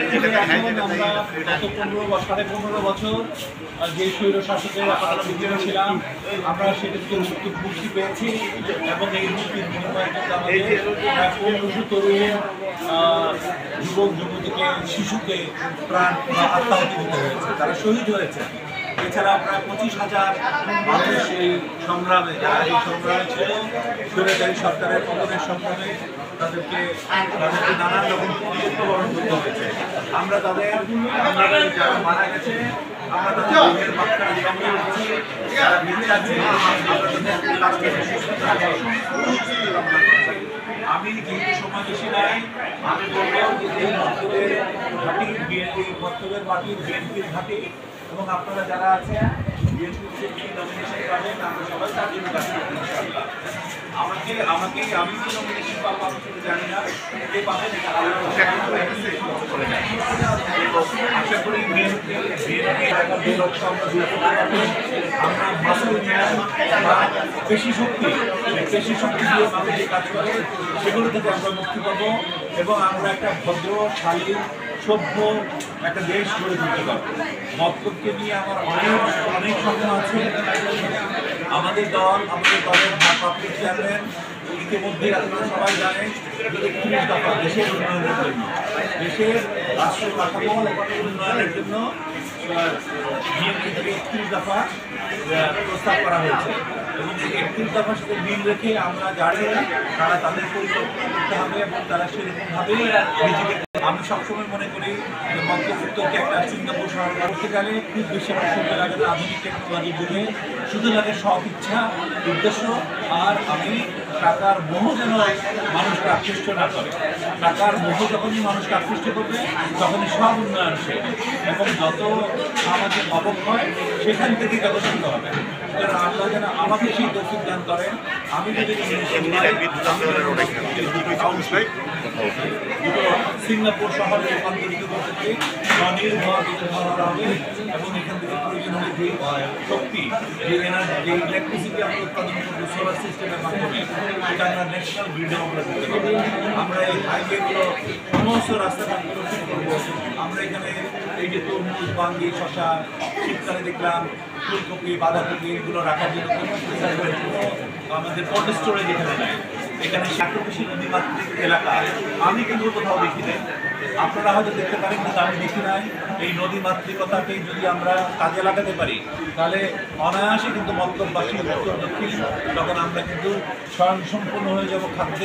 আমরা গত 15 বছর যে স্বৈর শাসকের ভিতরে ছিলাম, আমরা সেটা থেকে মুক্তি পেয়েছি এবং এই মুক্তির বিনিময়ে কিন্তু আমাদের 1500 তরুণ যুবক যুবতীকে শিশুকে প্রাণ আত্মাহুতি দিতে হয়েছে, তারা শহীদ হয়েছে। এছাড়া প্রায় 25,000 মানুষ এই সংগ্রামে ছিল, স্বৈরাচারী সরকারের পতনের সংগ্রামে তাদেরকে নানান রকম মৃত্যুবরণ করতে হয়েছে। আমরা তাদের যারা মারা গেছে আমরা তাদের যারা বেঁচে আছে আমি যেহেতু সময় বেশি নাই, আমি বলবো যে এই মন্তব্যের ঘাঁটি মন্তব্যের মাটির বিএনপির ঘাঁটি এবং আপনারা যারা আছেন বিএনপির নমিনেশন পাবেন, আমরা সবাই তার জন্য কাজ করবো ইনশাআল্লাহ। আমি কি নমিনেশন পাবো আমি সেটা জানি না, কে পাবেন আশা করি বিএনপি আমরা মাসুল ন্যায় বা পেশি শক্তি দিয়ে মানুষ যে কাজ করে সেগুলো থেকে আমরা মুক্তি পাবো এবং আমরা একটা ভদ্র শালীন সভ্য একটা দেশ গড়ে তুলতে পারবো। মতলবকে নিয়ে আমার অনেক স্বপ্ন আছে। আমাদের দলের ভারপ্রাপ্ত চেয়ারম্যান ইতিমধ্যে আপনারা সবাই জানেন যে 31 দফা দেশের উন্নয়নের জন্য, দেশের রাষ্ট্র কাঠামো উন্নয়নের জন্য বিএনপি থেকে 31 দফা প্রস্তাব করা হয়েছে এবং এই 31 দফার সাথে মিল রেখে আমরা জানি তারা তাদের পরিকল্পনা করতে হবে এবং তারা সেরকমভাবেই নিজেকে। আমি সবসময় মনে করি যে মধ্যপ্রাচ্যকে একটা সিঙ্গাপুর শহর করতে গেলে খুব বেশি আমার সময় লাগে না, আধুনিক টেকনোলজির যুগে শুধু লাগে সৎ ইচ্ছা উদ্দেশ্য। আর আমি টাকার মোহ যেন মানুষকে আকৃষ্ট না করে, টাকার মোহ যখনই মানুষকে আকৃষ্ট করবে তখনই সব উন্নয়ন শেষ এবং যত আমাদের অবক্ষয় সেখান থেকে গবেষণা হবে। আল্লাহ যেন আমাকে সেই তৌফিক দান করেন। আমি যদি সিঙ্গাপুর শহরে রূপান্তরিত করতে চাই, স্বনির্ভর হবে এবং এখান থেকে প্রয়োজন হলে যে শক্তি, যে এনার্জি, যে ইলেকট্রিসিটি আমরা উৎপাদন করবো সোলার সিস্টেমের মাধ্যমে, সেটা আমরা ন্যাশনাল গ্রিডে আমরা দিতে পারবো। আমরা এই হাইওয়েগুলো সমস্ত রাস্তাঘাটগুলো ঠিক করবো। আমরা এখানে এই যে তরমুজ, বাঙ্গি, শশা শীতকালে দেখলাম ফুলকপি, বাঁধাকপি এগুলো রাখার জন্য আমাদের কোল্ড স্টোরেজ এখানে নাই। এখানে 100 বেশি নদীমাতৃক এলাকা আমি কিন্তু কোথাও দেখি নাই, আপনারা হয়তো দেখতে পারেন কিন্তু আমি দেখি নাই। এই নদীমাতৃকতাকেই যদি আমরা কাজে লাগাতে পারি তাহলে অনায়াসে কিন্তু মতলববাসী উত্তর দক্ষিণ তখন আমরা কিন্তু স্বয়ংসম্পূর্ণ হয়ে যাব খাদ্যে।